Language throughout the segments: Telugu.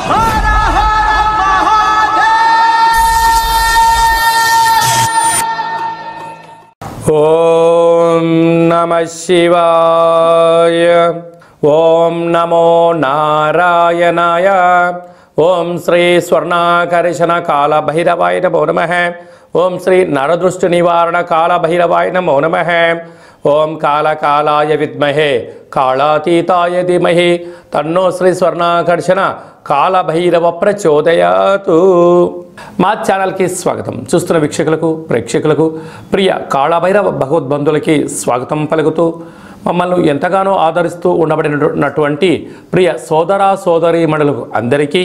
ఓం నమః శివాయ. ఓం నమో నారాయణాయ. ఓం శ్రీ స్వర్ణాకర్షణ కాల భైరవాయ నమో నమః. ఓం శ్రీ నరదృష్టి నివారణ కాల భైరవాయ నమో నమః. ఓం కాళకాలాయ విద్మహే కాళాతీతాయ ధీమహి తన్నో శ్రీ స్వర్ణాకర్షణ కాళభైరవ ప్రచోదయాతు. మా ఛానల్కి స్వాగతం. చూస్తున్న వీక్షకులకు ప్రేక్షకులకు ప్రియ కాళభైరవ భగవద్బంధులకి స్వాగతం పలుకుతూ మమ్మల్ని ఎంతగానో ఆదరిస్తూ ఉండబడినటువంటి ప్రియ సోదర సోదరీమణులకు అందరికీ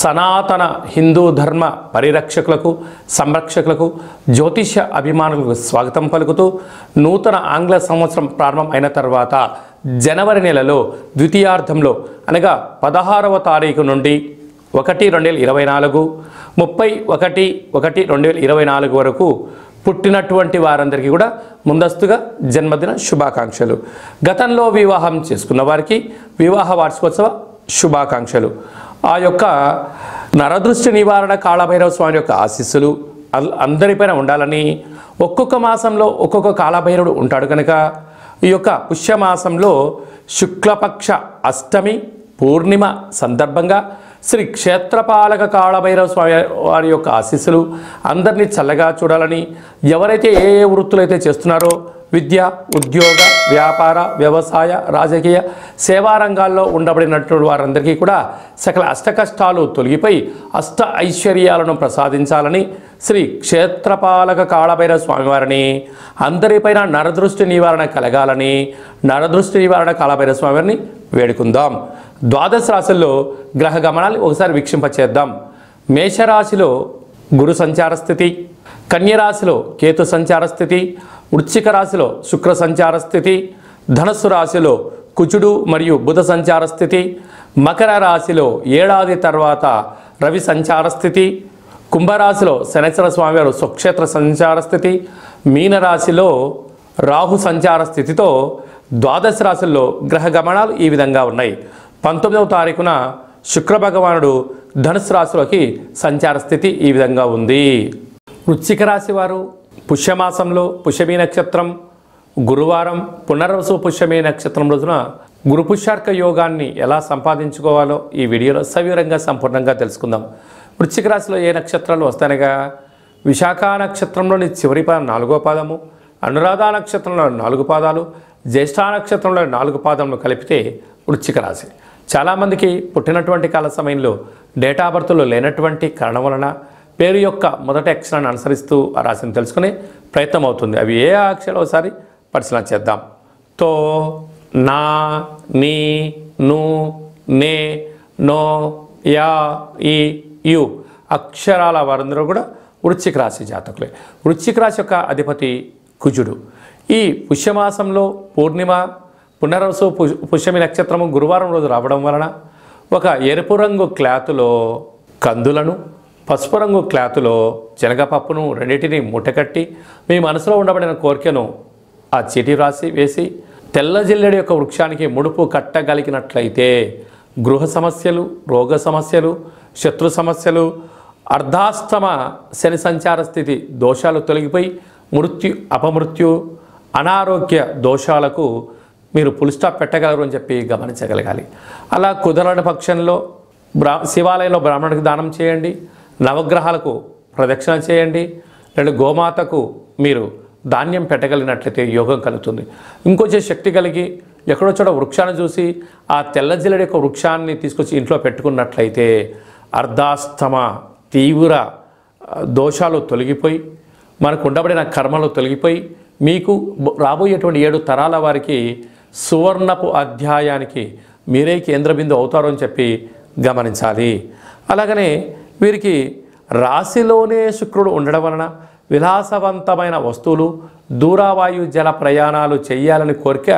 సనాతన హిందూ ధర్మ పరిరక్షకులకు సంరక్షకులకు జ్యోతిష అభిమానులకు స్వాగతం పలుకుతూ నూతన ఆంగ్ల సంవత్సరం ప్రారంభం అయిన తర్వాత జనవరి నెలలో ద్వితీయార్థంలో అనగా 16వ తారీఖు నుండి 1/2024 31/1/2024 వరకు పుట్టినటువంటి వారందరికీ కూడా ముందస్తుగా జన్మదిన శుభాకాంక్షలు. గతంలో వివాహం చేసుకున్న వారికి వివాహ వార్షికోత్సవ శుభాకాంక్షలు. ఆ యొక్క నరదృష్టి నివారణ కాళభైరవ స్వామి యొక్క ఆశీస్సులు అందరిపైన ఉండాలని, ఒక్కొక్క మాసంలో ఒక్కొక్క కాళభైరవుడు ఉంటాడు కనుక ఈ యొక్క పుష్యమాసంలో శుక్లపక్ష అష్టమి పూర్ణిమ సందర్భంగా శ్రీ క్షేత్రపాలక కాళభైరవ స్వామి వారి యొక్క ఆశీస్సులు అందరినీ చల్లగా చూడాలని, ఎవరైతే ఏ ఏ వృత్తులైతే చేస్తున్నారో విద్య, ఉద్యోగ, వ్యాపార, వ్యవసాయ, రాజకీయ, సేవా రంగాల్లో ఉండబడినటువంటి వారందరికీ కూడా సకల అష్టకష్టాలు తొలగిపోయి అష్ట ఐశ్వర్యాలను ప్రసాదించాలని శ్రీ క్షేత్రపాలక కాళభైరవ స్వామివారిని, అందరిపైన నరదృష్టి నివారణ కలగాలని నరదృష్టి నివారణ కాళభైరవ స్వామివారిని వేడుకుందాం. ద్వాదశ రాశుల్లో గ్రహ గమనాలు ఒకసారి వీక్షింపచేద్దాం. మేషరాశిలో గురు సంచార స్థితి, కన్యరాశిలో కేతు సంచార స్థితి, వృశ్చిక రాశిలో శుక్ర సంచార స్థితి, ధనస్సు రాశిలో కుజుడు మరియు బుధ సంచార స్థితి, మకర రాశిలో ఏడాది తర్వాత రవి సంచార స్థితి, కుంభరాశిలో శనేశ్వర స్వామివారు స్వక్షేత్ర సంచార స్థితి, మీనరాశిలో రాహు సంచార స్థితితో ద్వాదశ రాశుల్లో గ్రహ గమనాలు ఈ విధంగా ఉన్నాయి. 19వ తారీఖున శుక్ర భగవానుడు ధనుసు రాశిలోకి సంచార స్థితి ఈ విధంగా ఉంది. వృశ్చిక రాశి వారు పుష్యమాసంలో పుష్యమీ నక్షత్రం గురువారం పునర్వసు పుష్యమీ నక్షత్రం రోజున గురు పుష్యార్క యోగాన్ని ఎలా సంపాదించుకోవాలో ఈ వీడియోలో సవివరంగా సంపూర్ణంగా తెలుసుకుందాం. వృశ్చిక రాశిలో ఏ నక్షత్రాలు వస్తాయనగా విశాఖ నక్షత్రంలోని చివరి పాదం 4వ పాదము, అనురాధ నక్షత్రంలో 4 పాదాలు, జ్యేష్ఠ నక్షత్రంలో 4 పాదములు కలిపితే వృశ్చిక రాశి. చాలామందికి పుట్టినటువంటి కాల సమయంలో డేటా బర్త్లో లేనటువంటి కారణం వలన పేరు యొక్క మొదటి అక్షరాన్ని అనుసరిస్తూ ఆ రాశిని తెలుసుకునే ప్రయత్నం అవుతుంది. అవి ఏ అక్షరాలు ఒకసారి పరిశీలన చేద్దాం. తో, నా, నీ, ను, నే, నో, యా, ఈ, యు అక్షరాల వారందరూ కూడా వృశ్చిక రాశి జాతకులే. వృశ్చిక రాశి యొక్క అధిపతి కుజుడు. ఈ పుష్యమాసంలో పూర్ణిమ పునర్వసు పుష్యమి నక్షత్రము గురువారం రోజు రావడం వలన ఒక ఎరుపు రంగు క్లాతులో కందులను, పసుపు రంగు క్లాతులో శనగపప్పును రెండింటిని మూటకట్టి మీ మనసులో ఉండబడిన కోరికను ఆ చీటీ రాసి వేసి తెల్ల జిల్లెడు యొక్క వృక్షానికి ముడుపు కట్టగలిగినట్లయితే గృహ సమస్యలు, రోగ సమస్యలు, శత్రు సమస్యలు, అర్ధాస్తమ శని సంచార స్థితి దోషాలు తొలగిపోయి మృత్యు, అపమృత్యు, అనారోగ్య దోషాలకు మీరు ఫుల్ స్టాప్ పెట్టగలరు అని చెప్పి గమనించగలగాలి. అలా కుదరని పక్షంలో శివాలయంలో బ్రాహ్మణుడికి దానం చేయండి, నవగ్రహాలకు ప్రదక్షిణ చేయండి, లేదా గోమాతకు మీరు ధాన్యం పెట్టగలిగినట్లయితే యోగం కలుగుతుంది. ఇంకొంచెం శక్తి కలిగి ఎక్కడో చోట వృక్షాన్ని చూసి ఆ తెల్ల జిల్లెడ యొక్క వృక్షాన్ని తీసుకొచ్చి ఇంట్లో పెట్టుకున్నట్లయితే అర్ధాస్తమ తీవ్ర దోషాలు తొలగిపోయి మనకు ఉండబడిన కర్మలు తొలగిపోయి మీకు రాబోయేటువంటి 7 తరాల వారికి సువర్ణపు అధ్యాయానికి మీరే కేంద్రబిందు అవుతారు అని చెప్పి గమనించాలి. అలాగనే వీరికి రాశిలోనే శుక్రుడు ఉండడం వలన విలాసవంతమైన వస్తువులు, దూరవాయు జల ప్రయాణాలు చేయాలని కోరిక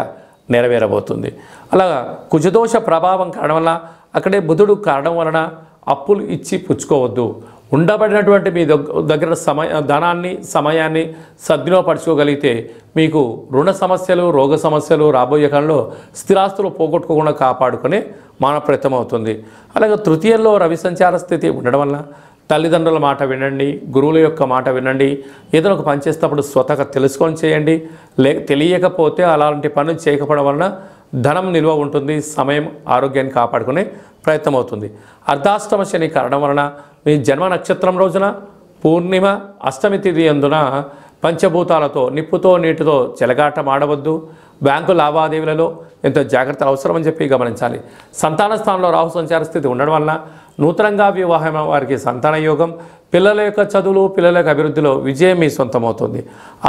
నెరవేరబోతుంది. అలాగా కుజదోష ప్రభావం కారణం వలన అక్కడే బుధుడు కారణం వలన అప్పులు ఇచ్చి పుచ్చుకోవద్దు. ఉండబడినటువంటి మీ దగ్గర ధనాన్ని సమయాన్ని సద్వినియోగపరచుకోగలిగితే మీకు రుణ సమస్యలు రోగ సమస్యలు రాబోయే కాలంలో స్థిరాస్తులు పోగొట్టుకోకుండా కాపాడుకునే మానవ ప్రయత్నం అవుతుంది. అలాగే తృతీయంలో రవి సంచార స్థితి ఉండడం వల్ల తల్లిదండ్రుల మాట వినండి, గురువుల యొక్క మాట వినండి. ఏదైనా ఒక పని చేసేటప్పుడు స్వతగా తెలుసుకొని చేయండి. తెలియకపోతే అలాంటి పనులు చేయకపోవడం వలన ధనం నిల్వ ఉంటుంది, సమయం ఆరోగ్యాన్ని కాపాడుకునే ప్రయత్నం అవుతుంది. అర్ధాష్టమ శని కారణం వలన మీ జన్మ నక్షత్రం రోజున పూర్ణిమ అష్టమి తిథి అందున పంచభూతాలతో నిప్పుతో నీటితో చెలగాటం ఆడవద్దు. బ్యాంకు లావాదేవీలలో ఎంతో జాగ్రత్త అవసరమని చెప్పి గమనించాలి. సంతాన స్థానంలో రాహు సంచార స్థితి ఉండడం వలన నూతనంగా వివాహం వారికి సంతాన యోగం, పిల్లల యొక్క చదువులు పిల్లల యొక్క అభివృద్ధిలో విజయం మీ సొంతమవుతుంది.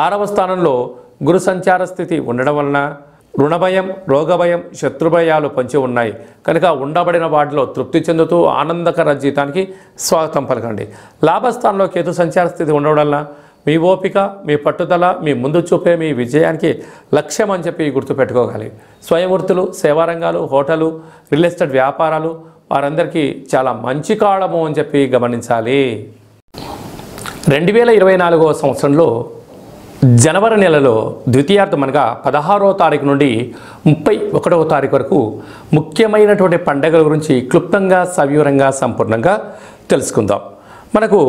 6వ స్థానంలో గురు సంచార స్థితి ఉండడం వలన రుణభయం, రోగభయం, శత్రుభయాలు పొంచి ఉన్నాయి కనుక ఉండబడిన వాటిలో తృప్తి చెందుతూ ఆనందకర జీవితానికి స్వాగతం పలకండి. లాభస్థానంలో కేతు సంచార స్థితి ఉండడం వల్ల మీ ఓపిక, మీ పట్టుదల, మీ ముందు చూపే మీ విజయానికి లక్ష్యం అని చెప్పి గుర్తుపెట్టుకోగలి. స్వయం వృత్తులు, సేవారంగాలు, హోటలు, రియల్ ఎస్టేట్ వ్యాపారాలు వారందరికీ చాలా మంచి కాలము అని చెప్పి గమనించాలి. 2024వ సంవత్సరంలో జనవరి నెలలో ద్వితీయార్థం అనగా 16వ తారీఖు నుండి 31వ తారీఖు వరకు ముఖ్యమైనటువంటి పండుగల గురించి క్లుప్తంగా సవివరంగా సంపూర్ణంగా తెలుసుకుందాం. మనకు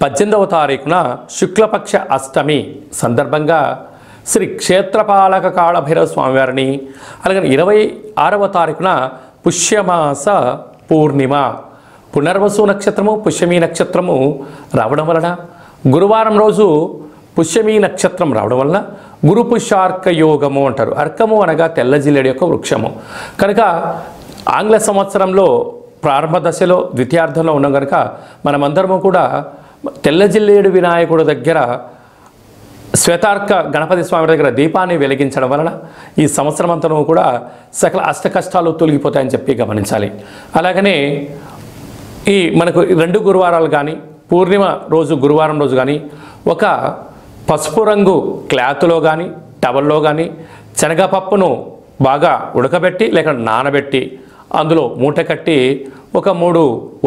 18వ తారీఖున శుక్లపక్ష అష్టమి సందర్భంగా శ్రీ క్షేత్రపాలక కాళభైరవ స్వామివారిని, అలాగే 26వ తారీఖున పుష్యమాస పూర్ణిమ పునర్వసు నక్షత్రము పుష్యమీ నక్షత్రము రావడం వలన గురువారం రోజు పుష్యమీ నక్షత్రం రావడం వలన గురు పుష్యార్క యోగము అంటారు. అర్కము అనగా తెల్ల జిల్లేడు యొక్క వృక్షము కనుక ఆంగ్ల సంవత్సరంలో ప్రారంభ దశలో ద్వితీయార్థంలో ఉన్నాం కనుక మనమందరము కూడా తెల్ల జిల్లేడు వినాయకుడి దగ్గర శ్వేతార్క గణపతి స్వామి దగ్గర దీపాన్ని వెలిగించడం వలన ఈ సంవత్సరం అంతా కూడా సకల అష్ట కష్టాలు తొలగిపోతాయని చెప్పి గమనించాలి. అలాగనే ఈ మనకు 2 గురువారాలు కానీ పూర్ణిమ రోజు గురువారం రోజు కానీ ఒక పసుపు రంగు క్లాత్లో కానీ టవల్లో కానీ శనగపప్పును బాగా ఉడకబెట్టి లేక నానబెట్టి అందులో మూట కట్టి ఒక 3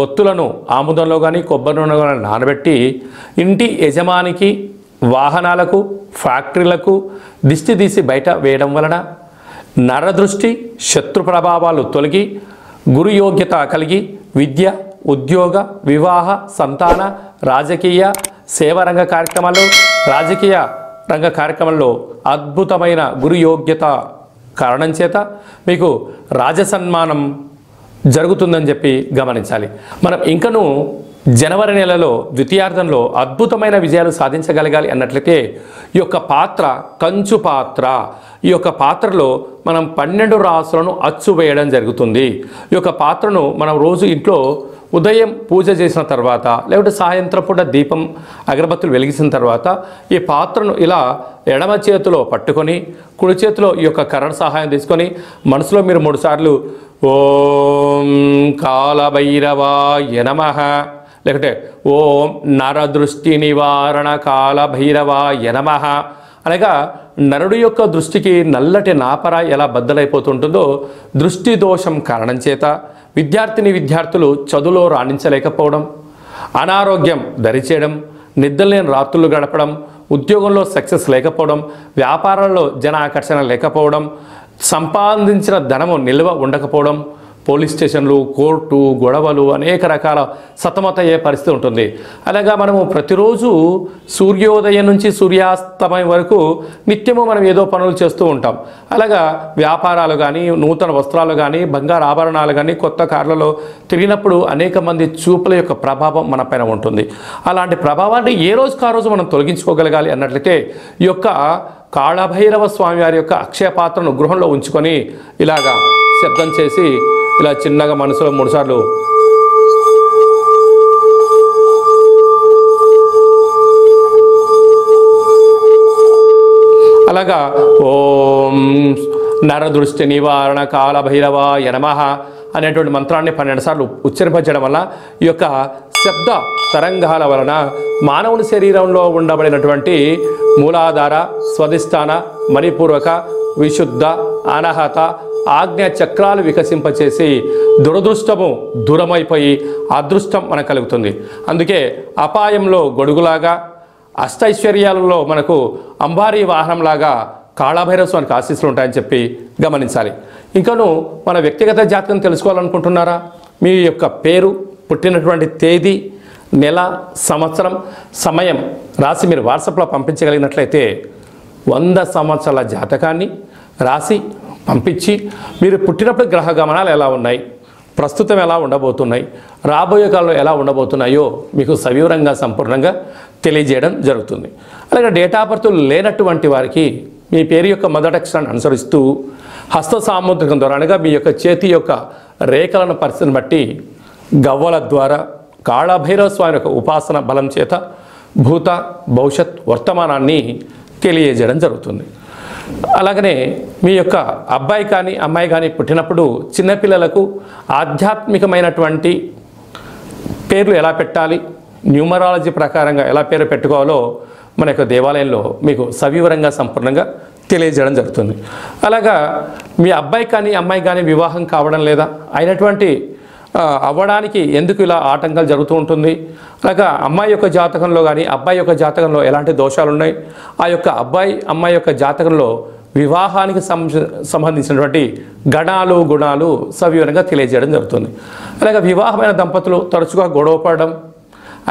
ఒత్తులను ఆముదంలో కానీ కొబ్బరి నూనెలో కానీ నానబెట్టి ఇంటి యజమానికి, వాహనాలకు, ఫ్యాక్టరీలకు దిష్టి తీసి బయట వేయడం వలన నరదృష్టి, శత్రు ప్రభావాలు తొలగి గురు యోగ్యత కలిగి విద్య, ఉద్యోగ, వివాహ, సంతాన, రాజకీయ, సేవారంగ కార్యక్రమాలు, రాజకీయ రంగ కార్యక్రమంలో అద్భుతమైన గురు యోగ్యత కారణం చేత మీకు రాజసన్మానం జరుగుతుందని చెప్పి గమనించాలి. మనం ఇంకనూ జనవరి నెలలో ద్వితీయార్థంలో అద్భుతమైన విజయాలు సాధించగలగాలి అన్నట్లయితే ఈ యొక్క పాత్ర కంచు పాత్ర, ఈ యొక్క పాత్రలో మనం 12 రాసులను అచ్చు వేయడం జరుగుతుంది. ఈ యొక్క పాత్రను మనం రోజు ఇంట్లో ఉదయం పూజ చేసిన తర్వాత లేకపోతే సాయంత్రం పూట దీపం అగరబత్తులు వెలిగించిన తర్వాత ఈ పాత్రను ఇలా ఎడమ చేతిలో పట్టుకొని కుడి చేతిలో ఈ యొక్క కర్ర సహాయం తీసుకొని మనసులో మీరు 3 సార్లు ఓం కాలభైరవాయ నమః లేకపోతే ఓం నరదృష్టి నివారణ కాలభైరవాయ నమః అనగా నరుడి యొక్క దృష్టికి నల్లటి నాపర ఎలా బద్దలైపోతుంటుందో దృష్టి దోషం కారణం చేత విద్యార్థులు చదువులో రాణించలేకపోవడం, అనారోగ్యం దరిచేయడం, నిద్రలేని రాత్రులు గడపడం, ఉద్యోగంలో సక్సెస్ లేకపోవడం, వ్యాపారాల్లో జన ఆకర్షణ లేకపోవడం, సంపాదించిన ధనము నిల్వ ఉండకపోవడం, పోలీస్ స్టేషన్లు, కోర్టు, గొడవలు అనేక రకాల సతమతయ్యే పరిస్థితి ఉంటుంది. అలాగా మనము ప్రతిరోజు సూర్యోదయం నుంచి సూర్యాస్తమయం వరకు నిత్యము మనం ఏదో పనులు చేస్తూ ఉంటాం. అలాగా వ్యాపారాలు కానీ, నూతన వస్త్రాలు కానీ, బంగారు ఆభరణాలు కానీ, కొత్త కార్లలో తిరిగినప్పుడు అనేక మంది చూపుల యొక్క ప్రభావం మన పైన ఉంటుంది. అలాంటి ప్రభావాన్ని ఏ రోజుకు ఆ రోజు మనం తొలగించుకోగలగాలి అన్నట్లయితే ఈ యొక్క కాళభైరవ స్వామి వారి యొక్క అక్షయ పాత్రను గృహంలో ఉంచుకొని ఇలాగా శబ్దం చేసి ఇలా చిన్నగా మనసులో 3 సార్లు అలాగా ఓం నరదృష్టి నివారణ కాలభైరవాయ నమః అనేటువంటి మంత్రాన్ని 12 సార్లు ఉచ్చరింపజేయడం వల్ల ఈ యొక్క శబ్ద తరంగాల వలన మానవుని శరీరంలో ఉండబడినటువంటి మూలాధార, స్వధిష్టాన, మణిపూర్వక, విశుద్ధ, అనహత, ఆజ్ఞ చక్రాలు వికసింపచేసి దురదృష్టము దూరమైపోయి అదృష్టం మనకు కలుగుతుంది. అందుకే అపాయంలో గొడుగులాగా, అష్టైశ్వర్యాలలో మనకు అంబారీ వాహనంలాగా కాళభైరవ స్వామికి ఆశీస్సులు ఉంటాయని చెప్పి గమనించాలి. ఇంకను మన వ్యక్తిగత జాతకం తెలుసుకోవాలనుకుంటున్నారా? మీ యొక్క పేరు, పుట్టినటువంటి తేదీ, నెల, సంవత్సరం, సమయం రాసి మీరు వాట్సాప్లో పంపించగలిగినట్లయితే 100 సంవత్సరాల జాతకాన్ని రాసి పంపించి మీరు పుట్టినప్పుడు గ్రహ గమనాలు ఎలా ఉన్నాయి, ప్రస్తుతం ఎలా ఉండబోతున్నాయి, రాబోయే కాలంలో ఎలా ఉండబోతున్నాయో మీకు సవివరంగా సంపూర్ణంగా తెలియజేయడం జరుగుతుంది. అలాగే డేట్ ఆఫ్ బర్త్ లేనటువంటి వారికి మీ పేరు యొక్క మొదటి అక్షరాన్ని అనుసరిస్తూ హస్త సాముద్రికం ద్వారా, అనగా మీ యొక్క చేతి యొక్క రేఖలను పరిస్థితిని బట్టి గవ్వల ద్వారా కాళభైరవ స్వామి యొక్క ఉపాసన బలం చేత భూత, భవిష్యత్, వర్తమానాన్ని తెలియజేయడం జరుగుతుంది. అలాగనే మీ యొక్క అబ్బాయి కానీ అమ్మాయి కానీ పుట్టినప్పుడు చిన్నపిల్లలకు ఆధ్యాత్మికమైనటువంటి పేర్లు ఎలా పెట్టాలి, న్యూమరాలజీ ప్రకారంగా ఎలా పేరు పెట్టుకోవాలో మన యొక్క దేవాలయంలో మీకు సవివరంగా సంపూర్ణంగా తెలియజేయడం జరుగుతుంది. అలాగా మీ అబ్బాయి కానీ అమ్మాయి కానీ వివాహం కావడం లేదా, అయినటువంటి అవ్వడానికి ఎందుకు ఇలా ఆటంకాలు జరుగుతూ ఉంటుంది, అలాగా అమ్మాయి యొక్క జాతకంలో కానీ అబ్బాయి యొక్క జాతకంలో ఎలాంటి దోషాలు ఉన్నాయి, ఆ యొక్క అబ్బాయి అమ్మాయి యొక్క జాతకంలో వివాహానికి సంబంధించినటువంటి గణాలు, గుణాలు సవివరంగా తెలియజేయడం జరుగుతుంది. అలాగే వివాహమైన దంపతులు తరచుగా గొడవ పడడం,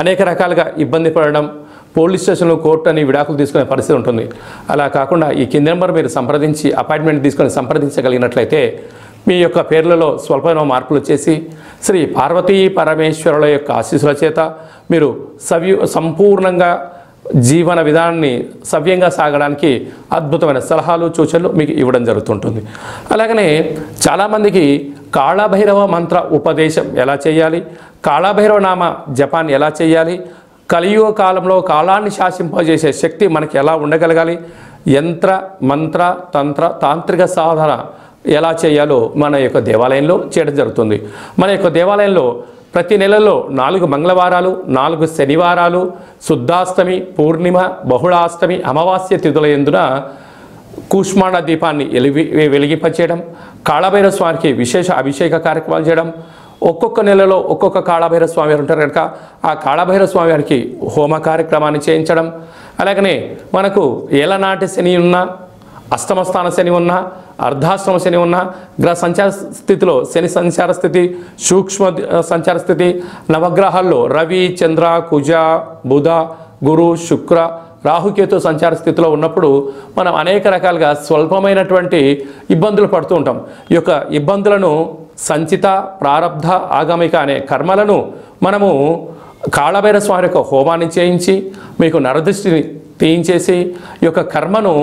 అనేక రకాలుగా ఇబ్బంది పడడం, పోలీస్ స్టేషన్లో కోర్టు అని విడాకులు తీసుకునే పరిస్థితి ఉంటుంది. అలా కాకుండా ఈ కింది నెంబర్ మీరు సంప్రదించి అపాయింట్మెంట్ తీసుకొని సంప్రదించగలిగినట్లయితే మీ యొక్క పేర్లలో స్వల్పమైన మార్పులు చేసి శ్రీ పార్వతీ పరమేశ్వరుల యొక్క ఆశీస్సుల చేత మీరు సంపూర్ణంగా జీవన విధానాన్ని సవ్యంగా సాగడానికి అద్భుతమైన సలహాలు, సూచనలు మీకు ఇవ్వడం జరుగుతుంటుంది. అలాగనే చాలామందికి కాళభైరవ మంత్ర ఉపదేశం ఎలా చేయాలి, కాళభైరవ నామ జపాన్ని ఎలా చేయాలి, కలియుగ కాలంలో కాలాన్ని శాసింపజేసే శక్తి మనకి ఎలా ఉండగలగాలి, యంత్ర, మంత్ర, తంత్ర, తాంత్రిక సాధన ఎలా చేయాలో మన యొక్క దేవాలయంలో చేయడం జరుగుతుంది. మన యొక్క దేవాలయంలో ప్రతి నెలలో 4 మంగళవారాలు, 4 శనివారాలు, శుద్ధాష్టమి, పూర్ణిమ, బహుళాష్టమి, అమావాస్య తిథుల యందున కూష్మాండ దీపాన్ని వెలిగింపచేయడం, కాళభైరవ స్వామికి విశేష అభిషేక కార్యక్రమాలు చేయడం, ఒక్కొక్క నెలలో ఒక్కొక్క కాళభైరవ స్వామి వారు ఉంటారు కనుక ఆ కాళభైరవ స్వామి వారికి హోమ కార్యక్రమాన్ని చేయించడం, అలాగనే మనకు ఏలనాటి శని ఉన్నా, అష్టమ స్థాన శని ఉన్నా, అర్ధాష్టమ శని ఉన్నా, గ్రహ సంచార స్థితిలో శని సంచార స్థితి, సూక్ష్మ సంచార స్థితి, నవగ్రహాల్లో రవి, చంద్ర, కుజ, బుధ, గురు, శుక్ర, రాహుకేతు సంచార స్థితిలో ఉన్నప్పుడు మనం అనేక రకాలుగా స్వల్పమైనటువంటి ఇబ్బందులు పడుతూ ఉంటాం. ఈ యొక్క ఇబ్బందులను సంచిత, ప్రారబ్ధ, ఆగమిక అనే కర్మలను మనము కాళభైరవ స్వామి యొక్క హోమాన్ని చేయించి మీకు నరదృష్టిని తీయించేసి ఈ యొక్క కర్మను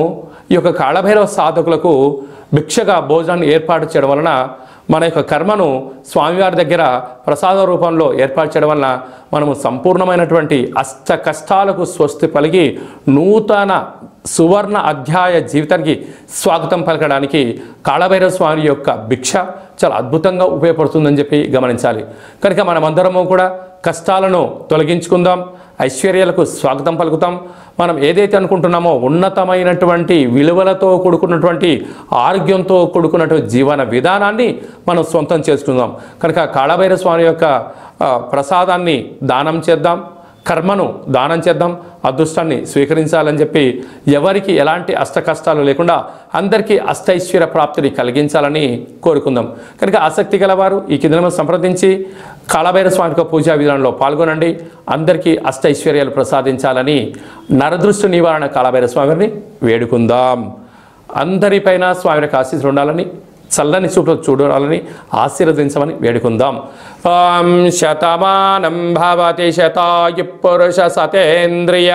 ఈ యొక్క కాళభైరవ సాధకులకు భిక్షగా భోజనాన్ని ఏర్పాటు చేయడం వలన మన యొక్క కర్మను స్వామివారి దగ్గర ప్రసాద రూపంలో ఏర్పాటు చేయడం వలన మనము సంపూర్ణమైనటువంటి అష్ట కష్టాలకు స్వస్తి పలికి నూతన సువర్ణ అధ్యాయ జీవితానికి స్వాగతం పలకడానికి కాళభైరవ స్వామి యొక్క భిక్ష చాలా అద్భుతంగా ఉపయోగపడుతుందని చెప్పి గమనించాలి. కనుక మనమందరము కూడా కష్టాలను తొలగించుకుందాం, ఐశ్వర్యాలకు స్వాగతం పలుకుతాం. మనం ఏదైతే అనుకుంటున్నామో ఉన్నతమైనటువంటి విలువలతో కూడుకున్నటువంటి ఆరోగ్యంతో కూడుకున్నటువంటి జీవన విధానాన్ని మనం సొంతం చేసుకుందాం. కనుక కాళభైరవ స్వామి యొక్క ప్రసాదాన్ని దానం చేద్దాం, కర్మను దానం చేద్దాం, అదృష్టాన్ని స్వీకరించాలని చెప్పి ఎవరికి ఎలాంటి అష్ట కష్టాలు లేకుండా అందరికీ అష్టైశ్వర్య ప్రాప్తిని కలిగించాలని కోరుకుందాం. కనుక ఆసక్తి గలవారు ఈ కింద సంప్రదించి కాళభైరవ స్వామి పూజా విధానంలో పాల్గొనండి. అందరికీ అష్టైశ్వర్యాలు ప్రసాదించాలని నరదృష్టి నివారణ కాళభైరవ స్వామిని వేడుకుందాం. అందరిపైన స్వామి యొక్క ఆశీస్సులు ఉండాలని, చల్లని చూపులు చూడాలని ఆశీర్వదించమని వేడుకుందాం. ఓం శతమానం భవతి శతాయు పురుష సతేంద్రియ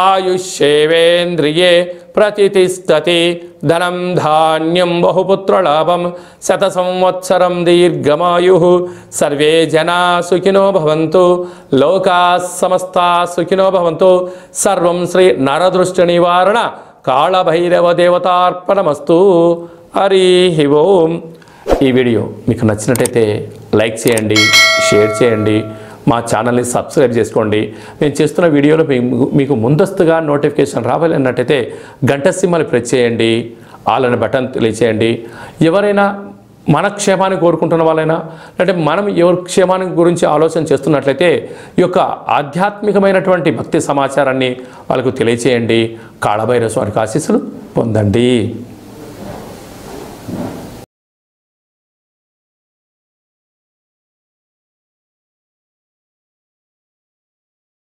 ఆయుష్యేవేంద్రియే ప్రతిష్టతి ధనం ధాన్యం బహుపుత్రలాభం శత సంవత్సరం దీర్ఘమాయు సర్వే జనా సుఖినో భవంతు లోకా సమస్తా సుఖినో భవంతు. సర్వం శ్రీ నరదృష్టి నివారణ కాళభైరవ దేవతార్పణమస్తు. హరి ఓం. ఈ వీడియో మీకు నచ్చినట్టయితే లైక్ చేయండి, షేర్ చేయండి, మా ఛానల్ని సబ్స్క్రైబ్ చేసుకోండి. నేను చేస్తున్న వీడియోలో మీకు ముందస్తుగా నోటిఫికేషన్ రావాలన్నట్టయితే గంట సింబల్ ప్రెస్ చేయండి, ఆల్ అనే బటన్ తెలియచేయండి. ఎవరైనా మన క్షేమాన్ని కోరుకుంటున్న వాళ్ళైనా అంటే మనం ఎవరి క్షేమాన్ని గురించి ఆలోచన చేస్తున్నట్లయితే ఈ యొక్క ఆధ్యాత్మికమైనటువంటి భక్తి సమాచారాన్ని వాళ్ళకు తెలియచేయండి. కాళభైరవ స్వామికి ఆశీస్సులు పొందండి.